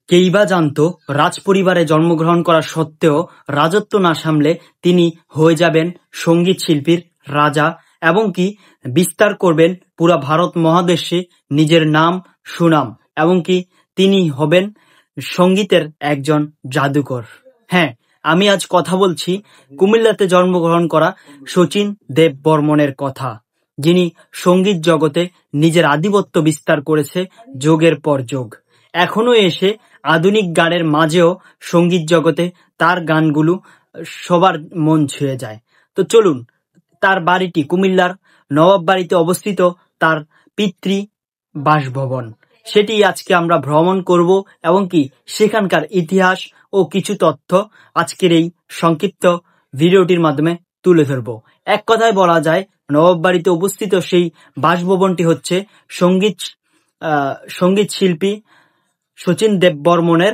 কেইবা জানতো রাজপরিবারে জন্মগ্রহণ করা সত্ত্বেও রাজত্ব না সামলে তিনি হয়ে যাবেন সঙ্গীত শিল্পীর রাজা এবং কি বিস্তার করবেন পুরা ভারত মহাদেশে নিজের নাম সুনাম এবং কি তিনি হবেন সঙ্গীতের একজন জাদুকর। হ্যাঁ, আমি আজ কথা বলছি কুমিল্লাতে জন্মগ্রহণ করা শচীন দেববর্মনের কথা, যিনি সঙ্গীত জগতে নিজের আধিপত্য বিস্তার করেছে যোগের পর যোগ। এখনো এসে আধুনিক গানের মাঝেও সঙ্গীত জগতে তার গানগুলো সবার মন ছুঁয়ে যায়। তো চলুন, তার বাড়িটি কুমিল্লার নবাব বাড়িতে অবস্থিত তার পিতৃ বাসভবন, সেটি আজকে আমরা ভ্রমণ করব এবং কি সেখানকার ইতিহাস ও কিছু তথ্য আজকের এই সংক্ষিপ্ত ভিডিওটির মাধ্যমে তুলে ধরব। এক কথায় বলা যায় নবাব বাড়িতে অবস্থিত সেই বাসভবনটি হচ্ছে সঙ্গীত শিল্পী শচীন দেববর্মনের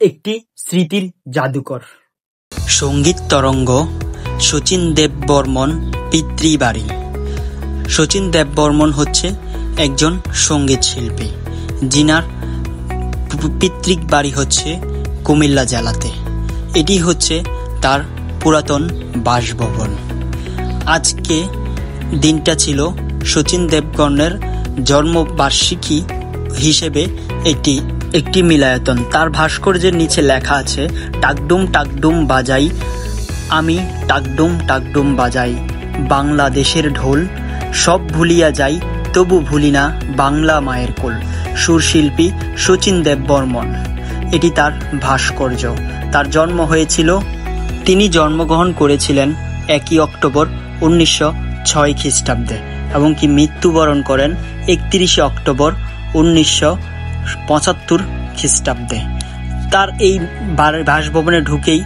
একটি স্মৃতির জাদুকর। সঙ্গীত তরঙ্গ শচীন দেববর্মন পিতৃবাড়ি। শচীন দেববর্মন হচ্ছে একজন সঙ্গীত শিল্পী, যিনার পিতৃক বাড়ি হচ্ছে কুমিল্লা জেলাতে। এটি হচ্ছে তার পুরাতন বাসভবন। আজকে দিনটা ছিল শচীন দেববর্মনের জন্মবার্ষিকী হিসেবে একটি মিলায়তন। তার ভাস্কর্যের নিচে লেখা আছে, টাকডুম টাকডুম বাজাই আমি, টাকডুম টাকডুম বাজাই বাংলাদেশের ঢোল, সব ভুলিয়া যাই তবু ভুলি না বাংলা মায়ের কোল। সুরশিল্পী শচীন দেববর্মন, এটি তার ভাস্কর্য। তার জন্ম হয়েছিল, তিনি জন্মগ্রহণ করেছিলেন 1 অক্টোবর 1906 খ্রিস্টাব্দে এবং কি মৃত্যুবরণ করেন 31 অক্টোবর 1975 খ্রিস্টাব্দে। তার এই বাসভবনে ঢুকেই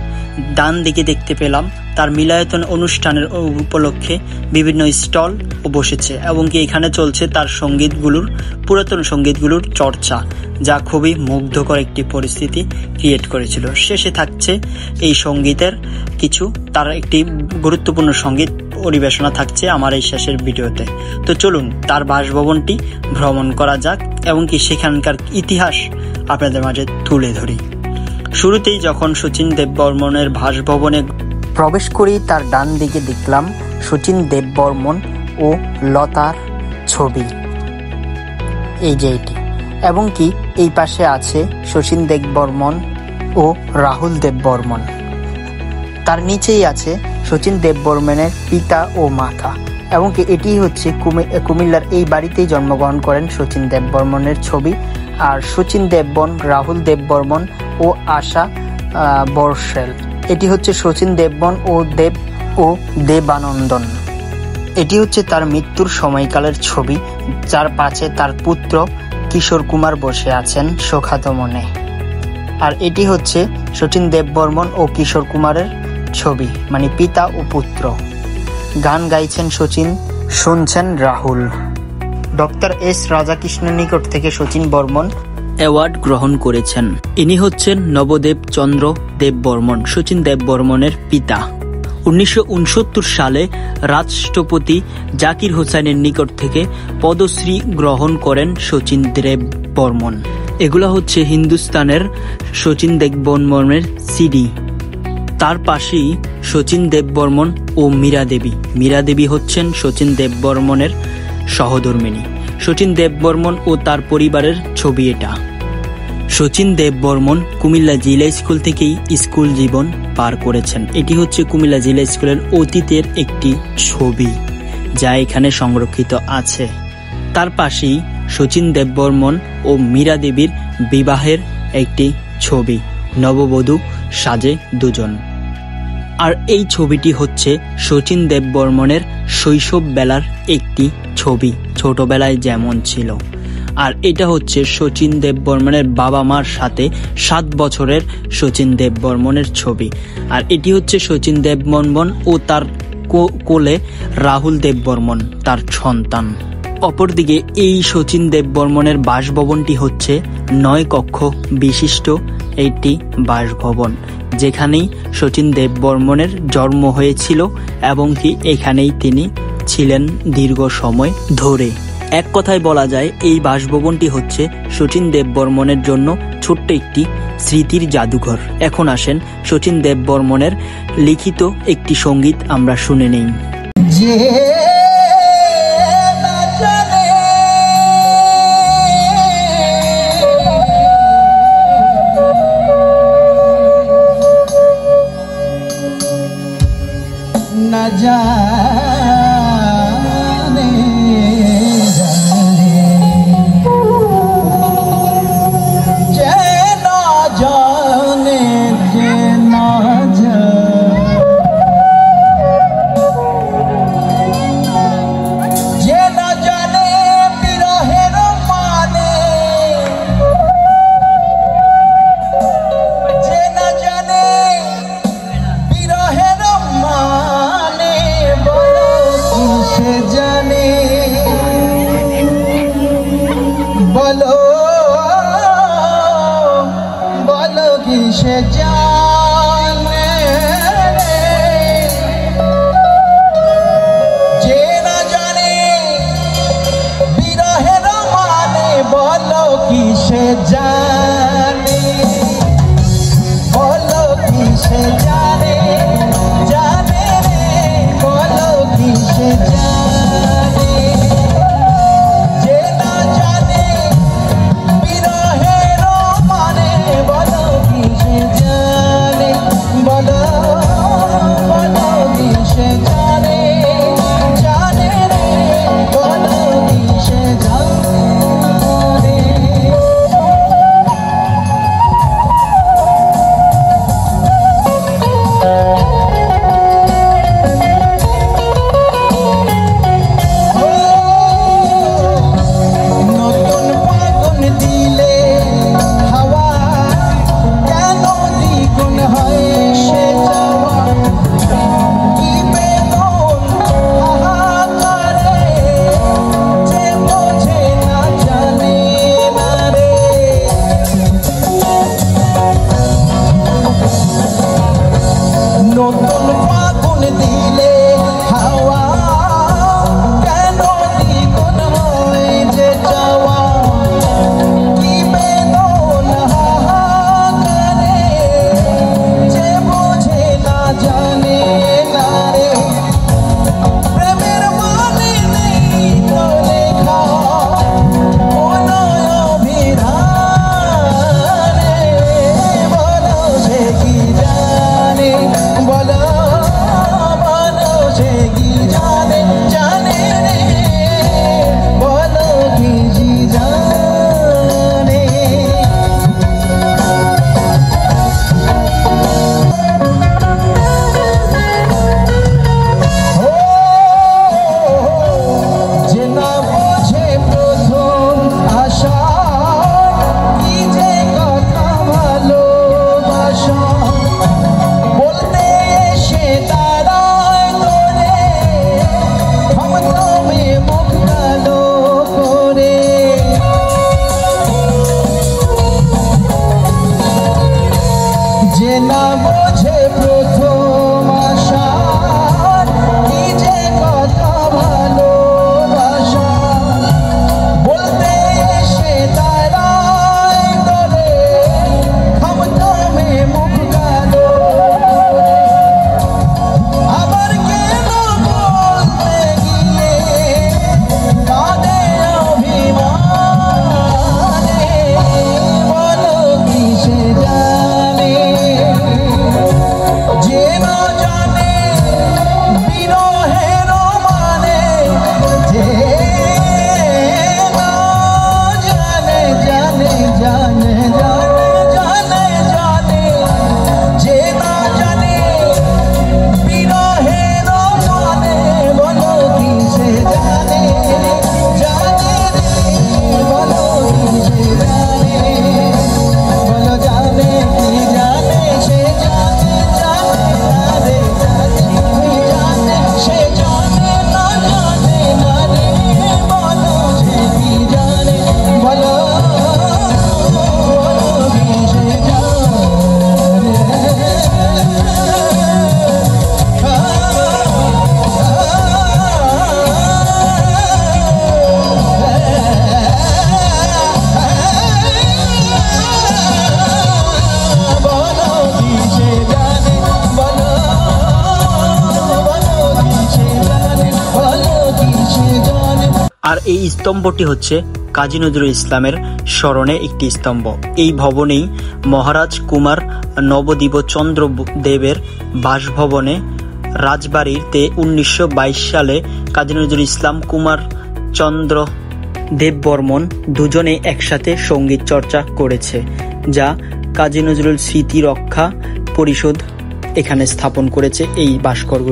ডান দিকে দেখতে পেলাম তার মিলায়তন অনুষ্ঠানের উপলক্ষে বিভিন্ন স্টল বসেছে এবং কি এখানে চলছে তার পুরাতন সঙ্গীতগুলোর চর্চা, যা খুবই মুগ্ধকর একটি পরিস্থিতি ক্রিয়েট করেছিল। শেষে থাকছে এই সঙ্গীতের কিছু, তার একটি গুরুত্বপূর্ণ সঙ্গীত পরিবেশনা থাকছে আমার এই শেষের ভিডিওতে। তো চলুন তার বাসভবনটি ভ্রমণ করা যাক এবং কি সেখানকার ইতিহাস আপনাদের মাঝে তুলে ধরি। শুরুতেই যখন শচীন দেববর্মনের বাসভবনে প্রবেশ করি, তার ডান দিকে দেখলাম শচীন দেববর্মন ও লতার ছবি, এই যে এটি, এবং কি এই পাশে আছে শচীন দেববর্মন ও রাহুল দেববর্মন। তার নিচেই আছে শচীন দেববর্মনের পিতা ও মাতা এবং কি এটি হচ্ছে কুমিল্লার এই বাড়িতেই জন্মগ্রহণ করেন শচীন দেববর্মনের ছবি। আর শচীন দেববর্মন, রাহুল দেববর্মন ও আশা বর্ষেল, এটি হচ্ছে শচীন দেববর্মন ও দেবানন্দন। এটি হচ্ছে তার মৃত্যুর সময়কালের ছবি, যার পাশে তার পুত্র কিশোর কুমার বসে আছেন শোকাহত মনে। আর এটি হচ্ছে শচীন দেববর্মন ও কিশোর কুমারের ছবি, মানে পিতা ও পুত্র। গান গাইছেন শচীন, শুনছেন রাহুল। ডক্টর এস রাধাকৃষ্ণের নিকট থেকে শচীন বর্মন অ্যাওয়ার্ড গ্রহণ করেছেন। ইনি হচ্ছেন নবদেব চন্দ্র দেববর্মন, শচীন দেববর্মনের পিতা। 1969 সালে রাষ্ট্রপতি জাকির হোসেনের নিকট থেকে পদ্মশ্রী গ্রহণ করেন শচীন দেববর্মন। এগুলো হচ্ছে হিন্দুস্তানের শচীন দেববর্মনের সিডি। তার পাশেই শচীন দেববর্মন ও মীরা দেবী। মীরা দেবী হচ্ছেন শচীন দেববর্মনের সহধর্মিণী। শচীন দেববর্মন ও তার পরিবারের ছবি এটা। শচীন দেববর্মন কুমিল্লা জিলা স্কুল থেকেই স্কুল জীবন পার করেছেন। এটি হচ্ছে কুমিল্লা জিলা স্কুলের অতীতের একটি ছবি, যা এখানে সংরক্ষিত আছে। তার পাশেই শচীন দেববর্মন ও মীরা দেবীর বিবাহের একটি ছবি, নববধূ সাজে দুজন। আর এই ছবিটি হচ্ছে শচীন দেববর্মনের শৈশব বেলার একটি ছবি, ছোটবেলায় যেমন ছিল। আর এটা হচ্ছে শচীন দেববর্মনের বাবা মার সাথে 7 বছরের শচীন দেববর্মনের ছবি। আর এটি হচ্ছে শচীন দেববর্মন ও তার কোলে রাহুল দেববর্মন, তার সন্তান। অপরদিকে এই শচীন দেববর্মনের বাসভবনটি হচ্ছে 9 কক্ষ বিশিষ্ট একটি বাসভবন, যেখানেই শচীন দেববর্মনের জন্ম হয়েছিল এবং কি এখানেই তিনি ছিলেন দীর্ঘ সময় ধরে। এক কথায় বলা যায় এই বাসভবনটি হচ্ছে শচীন দেববর্মনের জন্য ছোট্ট একটি স্মৃতির জাদুঘর। এখন আসেন শচীন দেববর্মনের লিখিত একটি সঙ্গীত আমরা শুনে নেই। কিসে জানে যে না জানে বিরহের মানে, বলো কিসে জানে, বলো কিসে জানে, জানে রে বলো কিসে জানে, যে না জানে বিরহের মানে, বলো কিসে জানে, বলো বলো কিসে জানে, জানে রে বলো কিসে জানে। নতুন ফাগুন দিলে হাওয়া কেন দ্বিগুণ হয় সে যাওয়া, কি বেদন হাহাকারে যে বোঝে না জানে না রে। নতুন ফাগুন দিলে হাওয়া কেন দ্বিগুণ হয় যে যাওয়া, কি বেদন হাহাকারে যে বোঝে না জানে না রে। প্রেমের মানে নেই তো লেখা কোনো অভিধানে, বলো সে কি জানে, বলো বলো সে কি জানে, জানে রে বলো কি জানে। যে না বোঝে প্রথম আশা, কি যে কথা ভালোবাসা, বলতে এসে দাঁড়ায় তোরে हम তুমি মুখ কালো করে। যে না বোঝে প্রথম আশা, কি যে কথা ভালোবাসা, বলতে এসে দাঁড়ায় তোরে हम তুমি মুখ কালো করে। আবার কেন বলতে গিয়ে কাঁদে অভিমানে, বলো কিসে জানে, আর এই স্তম্ভটি হচ্ছে কাজী নজরুল ইসলামের স্মরণে একটি স্তম্ভ। এই ভবনেই মহারাজ কুমার নবদ্বীপ চন্দ্র দেবের বাসভবনে রাজবাড়িতে 1922 সালে কাজী নজরুল ইসলাম কুমার চন্দ্র দেব বর্মন দুজনে একসাথে সঙ্গীত চর্চা করেছে, যা কাজী নজরুল স্মৃতি রক্ষা পরিষদ এখানে স্থাপন করেছে এই ভাস্কর্য।